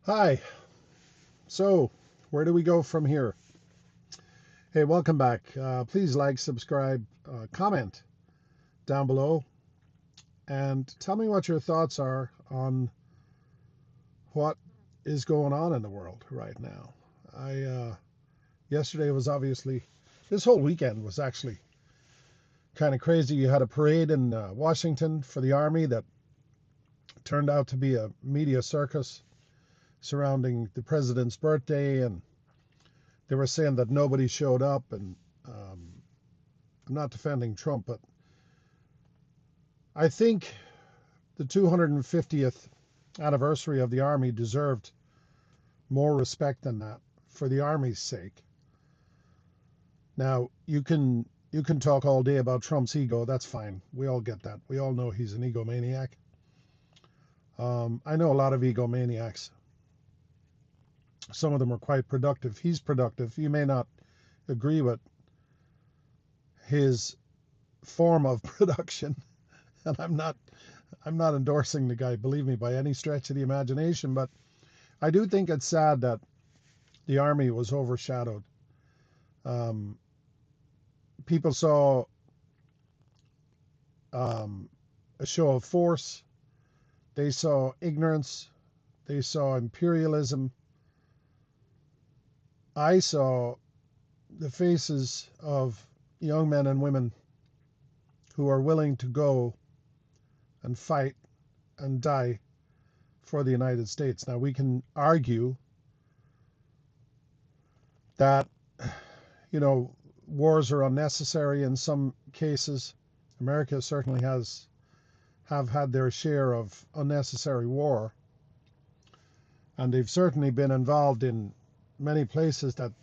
Hi. So, where do we go from here? Hey, welcome back. Please like, subscribe, comment down below, and tell me what your thoughts are on what is going on in the world right now. I Yesterday was obviously this whole weekend was actually kind of crazy. You had a parade in Washington for the Army that turned out to be a media circus surrounding the president's birthday, and they were saying that nobody showed up. And I'm not defending Trump, but I think the 250th anniversary of the Army deserved more respect than that for the Army's sake. Now, you can talk all day about Trump's ego. That's fine. We all get that. We all know he's an egomaniac. I know a lot of egomaniacs. Some of them are quite productive. He's productive. You may not agree with his form of production, and I'm not endorsing the guy, believe me, by any stretch of the imagination, but I do think it's sad that the Army was overshadowed. Um, People saw a show of force, they saw ignorance, they saw imperialism. I saw the faces of young men and women who are willing to go and fight and die for the United States. Now, we can argue that, you know, wars are unnecessary in some cases. America certainly have had their share of unnecessary war, and they've certainly been involved in many places that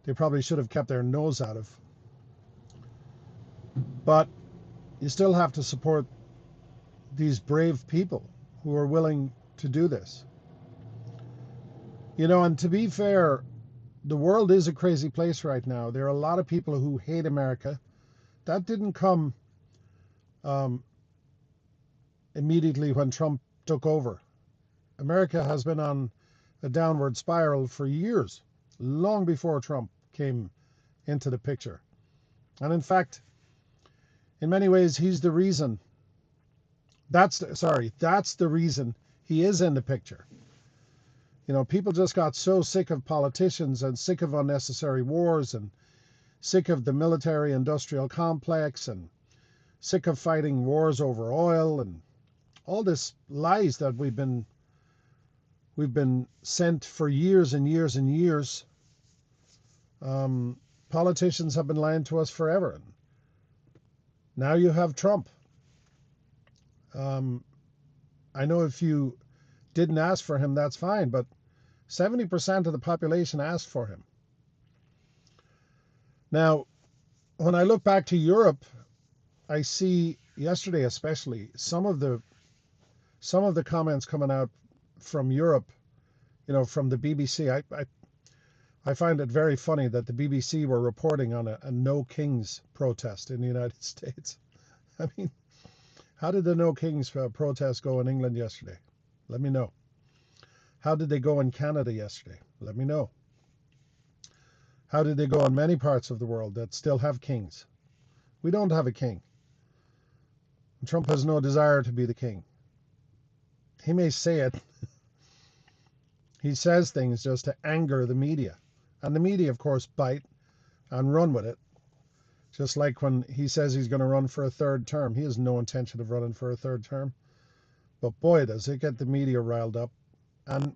they probably should have kept their nose out of. But you still have to support these brave people who are willing to do this. You know, and to be fair, the world is a crazy place right now. There are a lot of people who hate America. That didn't come um, immediately when Trump took over. America has been on a downward spiral for years, long before Trump came into the picture. And in fact, in many ways, he's the reason. That's the reason he is in the picture. You know, people just got so sick of politicians and sick of unnecessary wars and sick of the military industrial complex and sick of fighting wars over oil and all this lies that we've been sent for years and years and years. Politicians have been lying to us forever. And now you have Trump. I know if you didn't ask for him, that's fine, but 70% of the population asked for him. Now, when I look back to Europe, I see yesterday especially some of the comments coming out from Europe, you know, from the BBC. I find it very funny that the BBC were reporting on a No Kings protest in the United States. I mean, how did the No Kings protest go in England yesterday? Let me know. How did they go in Canada yesterday? Let me know. How did they go in many parts of the world that still have kings? We don't have a king. Trump has no desire to be the king. He may say it. He says things just to anger the media. And the media, of course, bite and run with it. Just like when he says he's going to run for a third term. He has no intention of running for a third term. But boy, does it get the media riled up. And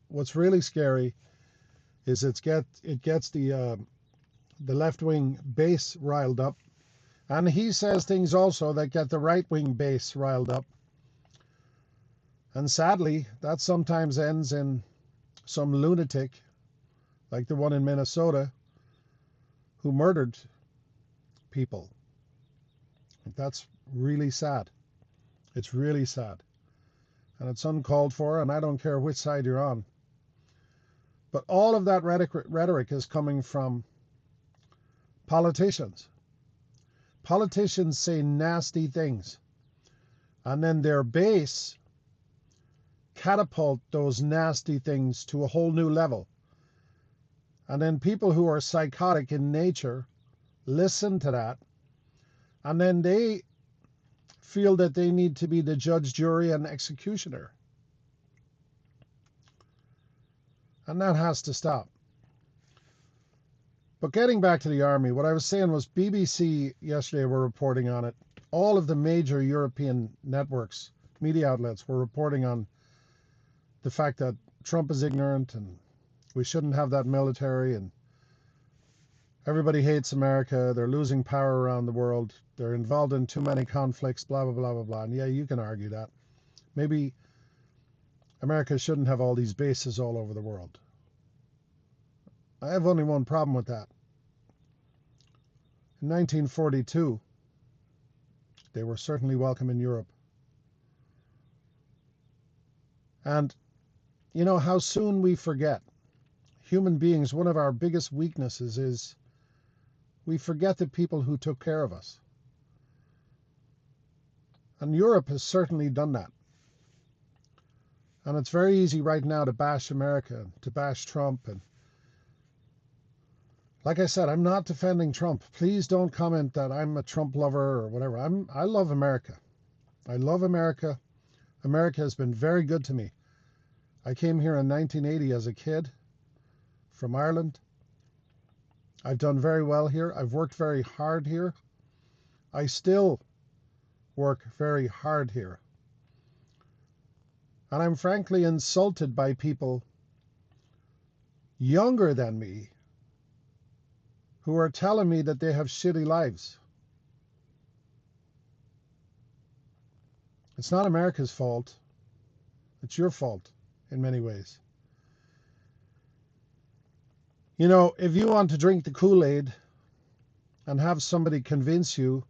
what's really scary is it gets the left-wing base riled up. And he says things also that get the right-wing base riled up. And sadly, that sometimes ends in some lunatic, like the one in Minnesota, who murdered people. That's really sad. It's really sad. And it's uncalled for, and I don't care which side you're on. But all of that rhetoric is coming from politicians. Politicians say nasty things, and then their base catapult those nasty things to a whole new level. And then people who are psychotic in nature listen to that, and then they feel that they need to be the judge, jury, and executioner. And that has to stop. But getting back to the army, what I was saying was BBC yesterday were reporting on it. All of the major European networks, media outlets, were reporting on the fact that Trump is ignorant and we shouldn't have that military, and everybody hates America. They're losing power around the world. They're involved in too many conflicts, blah, blah, blah, blah, blah. And yeah, you can argue that. Maybe America shouldn't have all these bases all over the world. I have only one problem with that. In 1942, they were certainly welcome in Europe. And you know how soon we forget. Human beings, one of our biggest weaknesses is we forget the people who took care of us. And Europe has certainly done that. And it's very easy right now to bash America, to bash Trump. And like I said, I'm not defending Trump. Please don't comment that I'm a Trump lover or whatever. I love America. I love America. America has been very good to me. I came here in 1980 as a kid from Ireland. I've done very well here. I've worked very hard here. I still work very hard here. And I'm frankly insulted by people younger than me who are telling me that they have shitty lives. It's not America's fault. It's your fault in many ways. You know, if you want to drink the Kool-Aid and have somebody convince you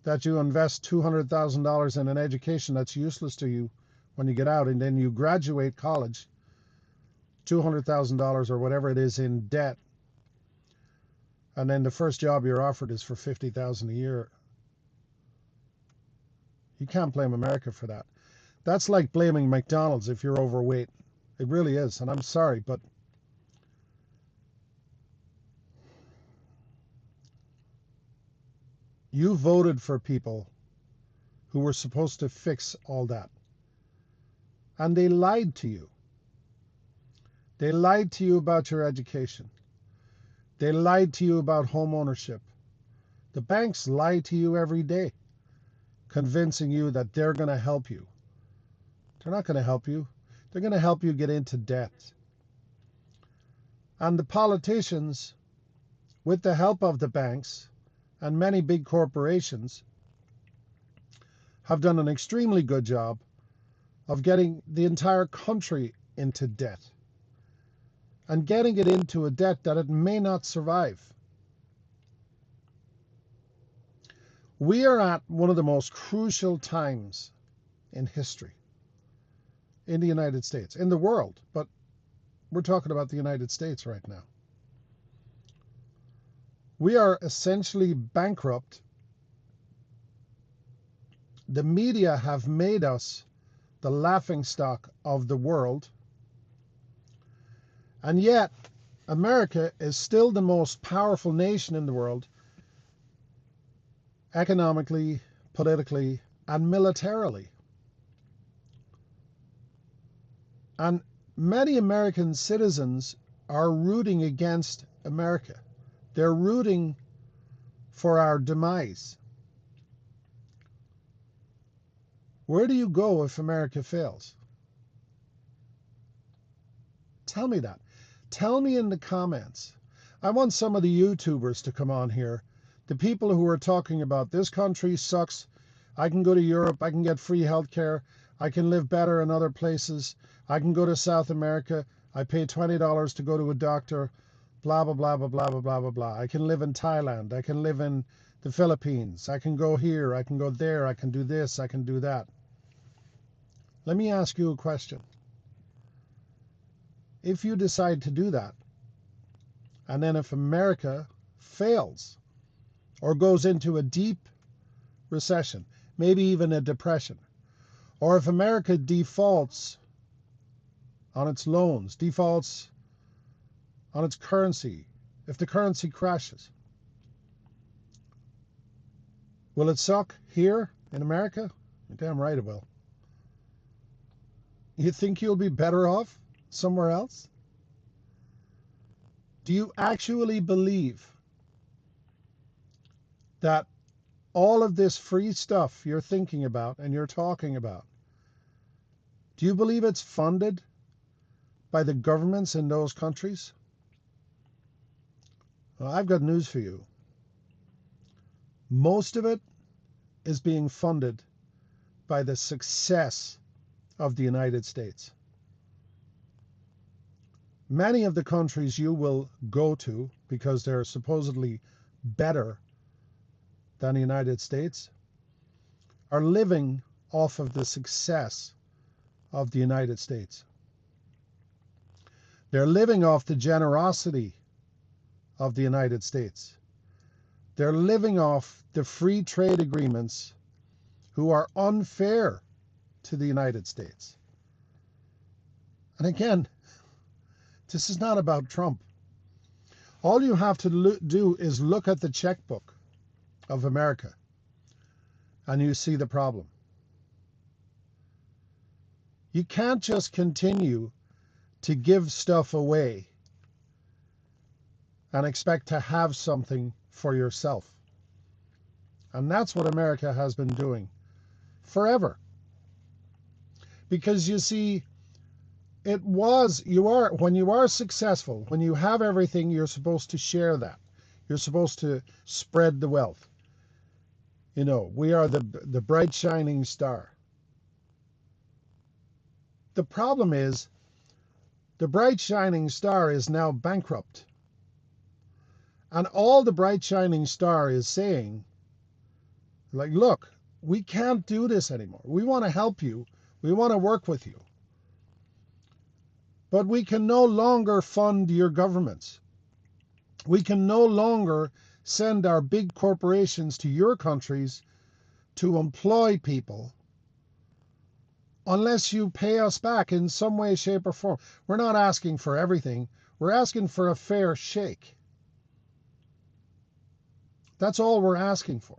that you invest $200,000 in an education that's useless to you when you get out, and then you graduate college, $200,000 or whatever it is in debt, and then the first job you're offered is for $50,000 a year, you can't blame America for that. That's like blaming McDonald's if you're overweight. It really is, and I'm sorry, but you voted for people who were supposed to fix all that. And they lied to you. They lied to you about your education. They lied to you about home ownership. The banks lie to you every day, convincing you that they're going to help you. They're not going to help you. They're going to help you get into debt. And the politicians, with the help of the banks and many big corporations, have done an extremely good job of getting the entire country into debt and getting it into a debt that it may not survive. We are at one of the most crucial times in history in the United States, in the world, but we're talking about the United States right now. We are essentially bankrupt. The media have made us the laughingstock of the world. And yet, America is still the most powerful nation in the world, economically, politically, and militarily. And many American citizens are rooting against America. They're rooting for our demise. Where do you go if America fails? Tell me that. Tell me in the comments. I want some of the YouTubers to come on here. The people who are talking about this country sucks. I can go to Europe. I can get free healthcare. I can live better in other places. I can go to South America. I pay $20 to go to a doctor. Blah, blah, blah, blah, blah, blah, blah, blah, blah. I can live in Thailand. I can live in the Philippines. I can go here. I can go there. I can do this. I can do that. Let me ask you a question. If you decide to do that, and then if America fails or goes into a deep recession, maybe even a depression, or if America defaults on its loans, defaults on its currency, if the currency crashes? Will it suck here in America? You're damn right it will. You think you'll be better off somewhere else? Do you actually believe that all of this free stuff you're thinking about and you're talking about, do you believe it's funded by the governments in those countries? Well, I've got news for you. Most of it is being funded by the success of the United States. Many of the countries you will go to, because they're supposedly better than the United States, are living off of the success of the United States. They're living off the generosity of the United States. They're living off the free trade agreements who are unfair to the United States. And again, this is not about Trump. All you have to do is look at the checkbook of America and you see the problem. You can't just continue to give stuff away and expect to have something for yourself. And that's what America has been doing forever. Because you see, when you are successful, when you have everything, you're supposed to share that. You're supposed to spread the wealth. You know, we are the bright shining star. The problem is, the bright shining star is now bankrupt. And all the bright shining star is saying, like, look, we can't do this anymore. We want to help you. We want to work with you. But we can no longer fund your governments. We can no longer send our big corporations to your countries to employ people unless you pay us back in some way, shape, or form. We're not asking for everything. We're asking for a fair shake. That's all we're asking for.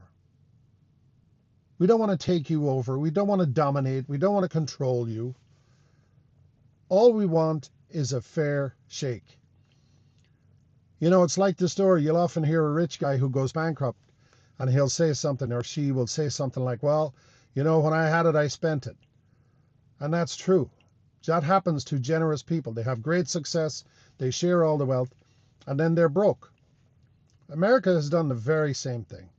We don't want to take you over. We don't want to dominate. We don't want to control you. All we want is a fair shake. You know, it's like the story. You'll often hear a rich guy who goes bankrupt and he'll say something, or she will say something like, well, you know, when I had it, I spent it. And that's true. That happens to generous people. They have great success. They share all the wealth, and then they're broke. America has done the very same thing.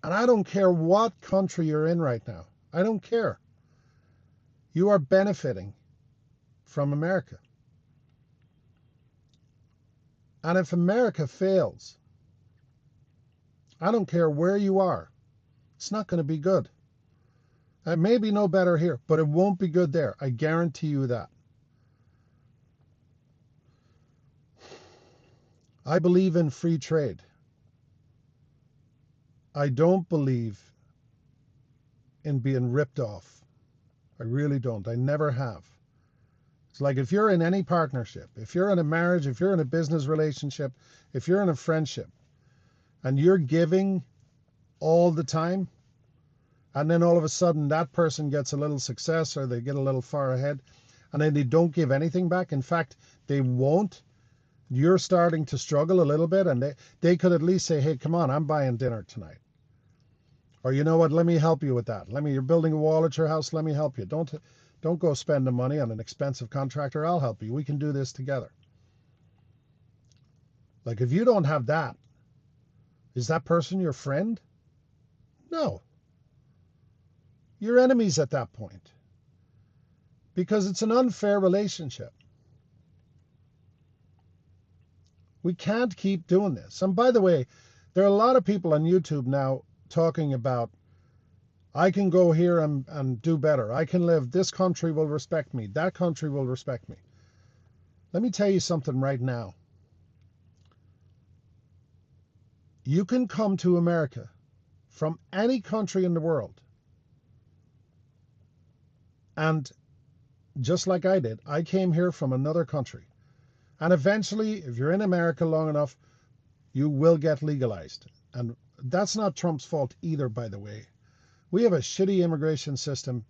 And I don't care what country you're in right now. I don't care. You are benefiting from America. And if America fails, I don't care where you are, it's not going to be good. It may be no better here, but it won't be good there. I guarantee you that. I believe in free trade. I don't believe in being ripped off. I really don't. I never have. It's like if you're in any partnership, if you're in a marriage, if you're in a business relationship, if you're in a friendship, and you're giving all the time, and then all of a sudden that person gets a little success or they get a little far ahead, and then they don't give anything back. In fact, they won't. You're starting to struggle a little bit, and they could at least say, hey, come on, I'm buying dinner tonight. Or you know what, let me help you with that. You're building a wall at your house, let me help you. Don't go spend the money on an expensive contractor. I'll help you. We can do this together. Like, if you don't have that, is that person your friend? No. You're enemies at that point. Because it's an unfair relationship. We can't keep doing this. And by the way, there are a lot of people on YouTube now talking about, I can go here and do better. I can live. This country will respect me. That country will respect me. Let me tell you something right now. You can come to America from any country in the world, and just like I did. I came here from another country. And eventually, if you're in America long enough, you will get legalized. And that's not Trump's fault either, by the way. We have a shitty immigration system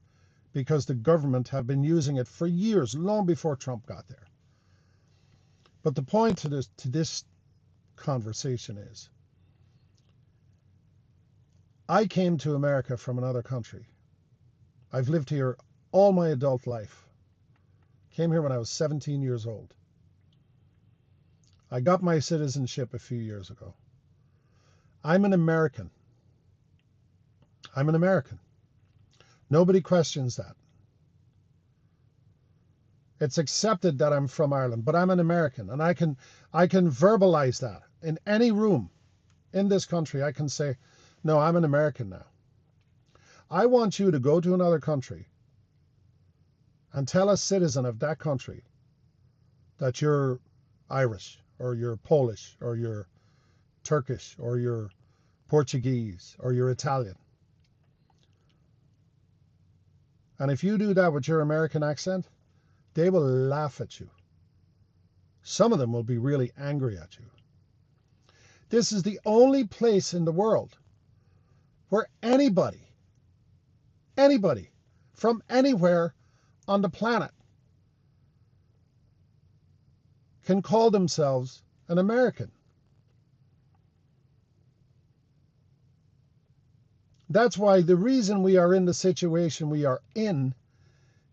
because the government have been using it for years, long before Trump got there. But the point to this conversation is, I came to America from another country. I've lived here all my adult life. Came here when I was 17 years old. I got my citizenship a few years ago. I'm an American. I'm an American. Nobody questions that. It's accepted that I'm from Ireland, but I'm an American, and I can verbalize that in any room in this country. I can say, no, I'm an American now. I want you to go to another country and tell a citizen of that country that you're Irish, or you're Polish, or you're Turkish, or you're Portuguese, or you're Italian. And if you do that with your American accent, they will laugh at you. Some of them will be really angry at you. This is the only place in the world where anybody from anywhere on the planet can call themselves an American. That's why the reason we are in the situation we are in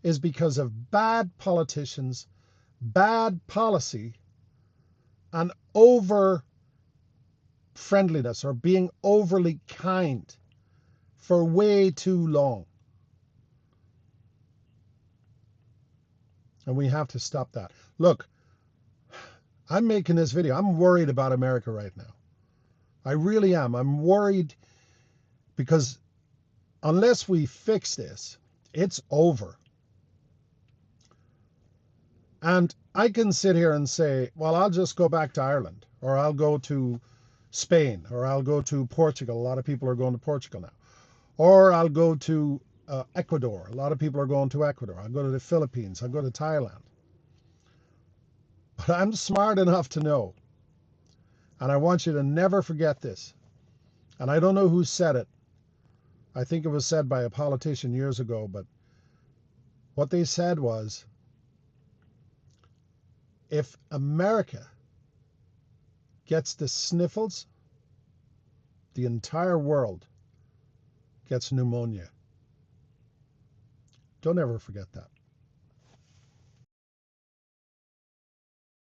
is because of bad politicians, bad policy, and over friendliness, or being overly kind for way too long. And we have to stop that. Look, I'm making this video. I'm worried about America right now. I really am. I'm worried because unless we fix this, it's over. And I can sit here and say, well, I'll just go back to Ireland, or I'll go to Spain, or I'll go to Portugal. A lot of people are going to Portugal now. Or I'll go to Ecuador. A lot of people are going to Ecuador. I'll go to the Philippines. I'll go to Thailand. But I'm smart enough to know, and I want you to never forget this, and I don't know who said it. I think it was said by a politician years ago, but what they said was, if America gets the sniffles, the entire world gets pneumonia. Don't ever forget that.